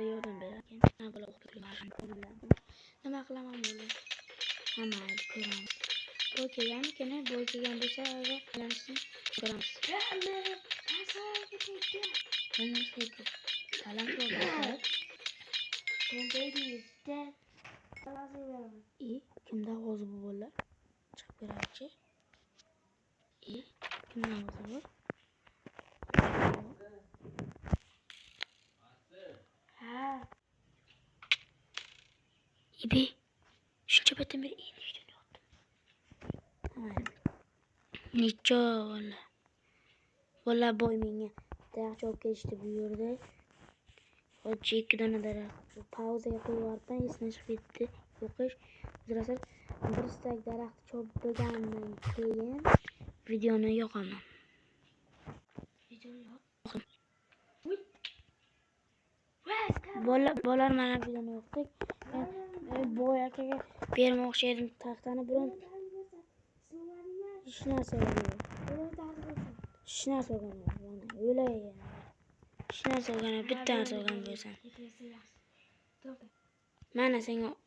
o'qishga yordam berarkan. Nima bola o'qituvchilar nima qilaman bo'ldi? Ha mayli ko'ramiz. Boy kelganikini boy kelgan bo'lsa aylanishni ko'ramiz. Salam so'rayapti. Kimda g'o'zi bu bolalar? Chiqib ko'raychi. Kimda g'o'zi bu? Ha. İbi. Şunca betim bir iyi düştün yoktu. Niço valla. Valla boy menga dayak çok geçti bu yerde. O iki tane dayak. Pauzaga qo'yib yuboribman, esidan chiqib ketdi. O'qish. Uzrasir bir stak daraxtni cho'ppigandan keyin videoni yoqaman. Bolar mana videoni yoqdik. Men boy akaga bermoqchi edim taxtani biron hech narsa yo'q. Hech narsa yo'q. O'lay. Hech narsa yo'q. Bitta narsa yo'q bo'lsan.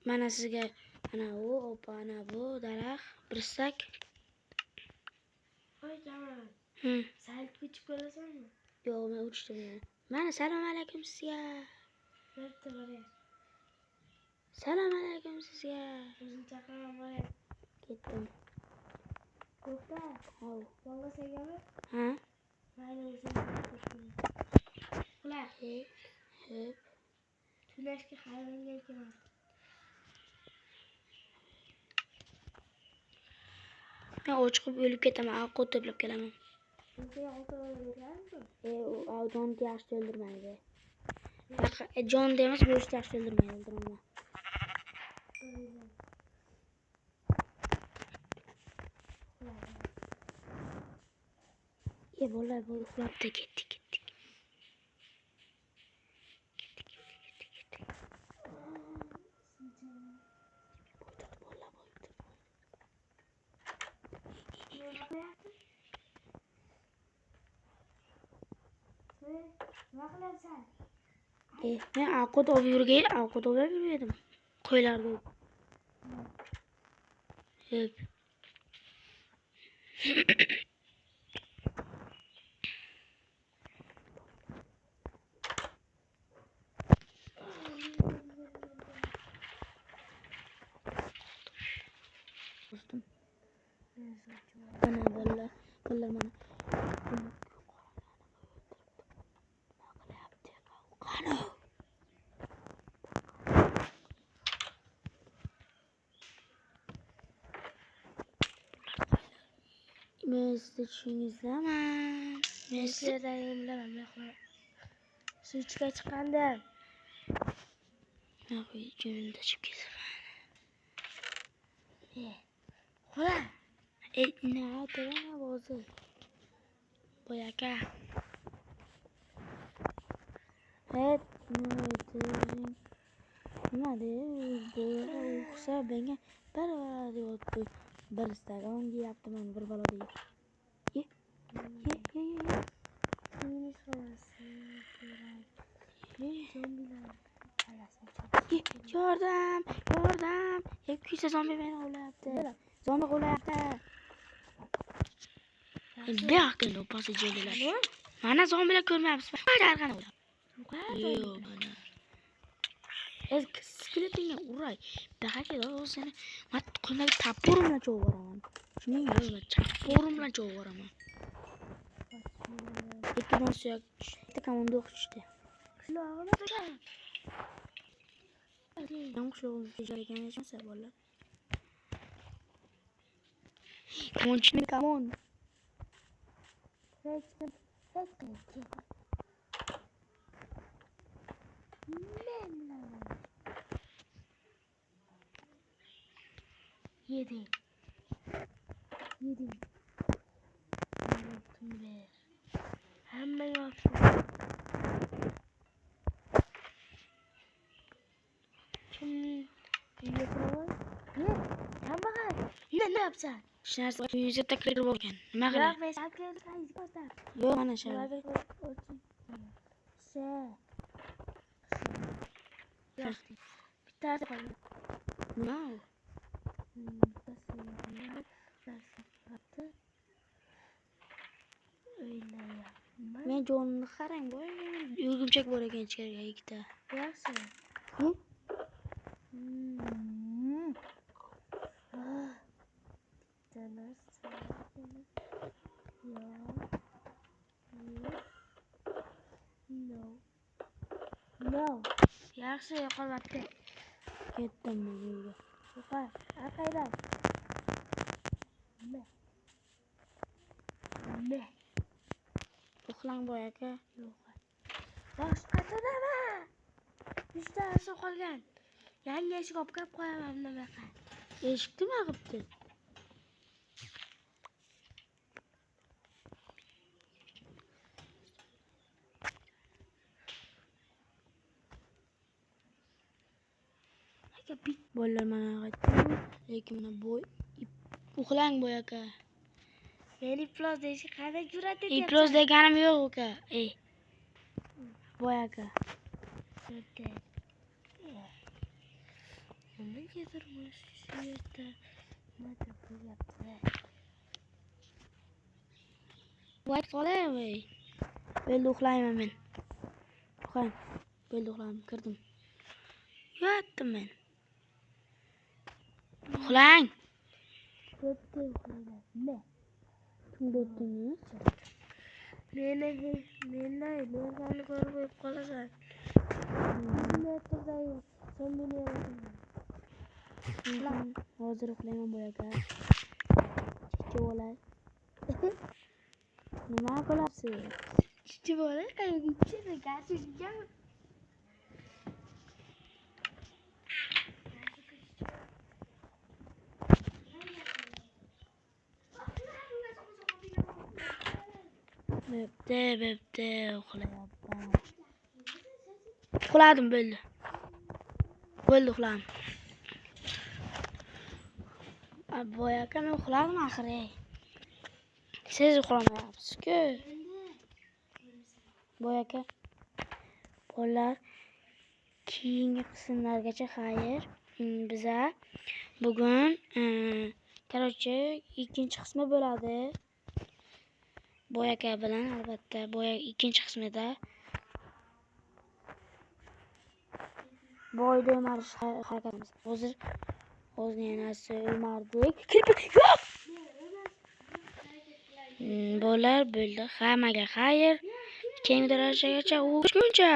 Mana sizga ana u opa ana bu daraxt bir stak. Voy Jamal. Sal ko'chib ko'rasanmi? Yo'q, men uchdim. Mana salom alaykum sizga. Bitta boray. Salom alaykum sizga. O'zim chaqiraman boray. Ketdim. To'xta. Hov. Yolg'iz segami? Ha? Mayli o'zim ko'rishim. Ular. Hop. Tunashga hayvonga kelman. Men o'chqib o'lib ketaman, ovqat to'plab kelaman. Bunga ovqat o'ldirganmi? U jonni yaxshi o'ldirmaydi. Jonni emas, go'shtni yaxshi o'ldirmaydi, o'ldiraman. Bolalar bu uxlabdi, ketdik. Men ovqat olib yurgandim. Qo'ylarga. Hop. Mana bolalar mana. Men sizni tushungizdami? Men sizlardan bilaman. Suchga chiqqandim. Men joyimda chiqib ketaman. Qo'la. Nima deyapti o'zi? Boy aka. Nima deydi? O'xsha menga bir deyapti. Bir stagon deyapti, men bir balo deyapti. Yordam! Ikkita zombi meni ovlayapti. Zombi ovlayapti. Buyoqqa pasi jelilar. Mana zombilar ko'rmayapsizmi? Qarqana o'ylab. Yo'q, mana. Skeletinga uray. Daqaga seni mat qo'lga tappurim bilan chovib boraman. Shuning uchun tappurim bilan chovib boraman. Ikkidan suyak, ikkita komanda o'qishdi. Qulog'ini tutar. Qulog'ini tejalagan ekansa bolalar. Come on. Yedim. Hamma yo'q. Kim yo'qmi? Kambag'al. Ne yapsan? Hech narsa yuzga taklif bo'lgan. Nima qilay? Yo'q, mana shu. Bittasi qolgan. Nima u? O'ynayapman. Men jonini qarang, boy. O'rgimchak bor ekan ichkariga ikkita. Yaxshi. Hu? No. Yaxshi yo'qolmabdi. Ketdim men uyga. Yo'qol. Aqaylar. Ne? Uxlang boy aka. Yo'qol. Boshqasi nima? 3 tasi qolgan. Yangi eshik olib kelib qo'yaman bunaqa. Eshikni nima qilibdi? Aka bit. Bolalar mana qaytdim. Lekin mana boy uxlang boy aka. Men iflos deyish qanday jur'at etyapsan? Iflos deganim yo'q uka. Boy aka. Nimaga turmush shu yerda nima bo'lyapti? Voy qolay. Bo'ldi uxlayman men. Uxlang. Bo'ldi uxlayman. Kirdim. Yotdim men. Uxlang. Bo'pti uxlayman. Ne? Bo'ptimi? Meni ko'rib qo'yib qolasan. Metrdayu sen meni yo'qotding. Hozir uxlayman boy aka. Chichi bo'lay. Nima qilyapsiz? Chichi bola qayerga chiqdi? Gazingga. Bo'pti, uxlayapman. Uxladim, bo'ldi. Bo'ldi uxladim. Boy aka men uxladim axir. Siz uxlamayapsiz-ku. Boy aka. Bolalar keyingi qismlargacha xayr. Biza bugun короче ikkinchi qismi bo'ladi. Boy aka bilan albatta ikkinchi qismida boyni o'marish harakatimiz. Hozir yanasi o'mardik. Yo'q! Bolalar bo'ldi. Hammaga xayr. Keyingi darajagacha o'qishguncha.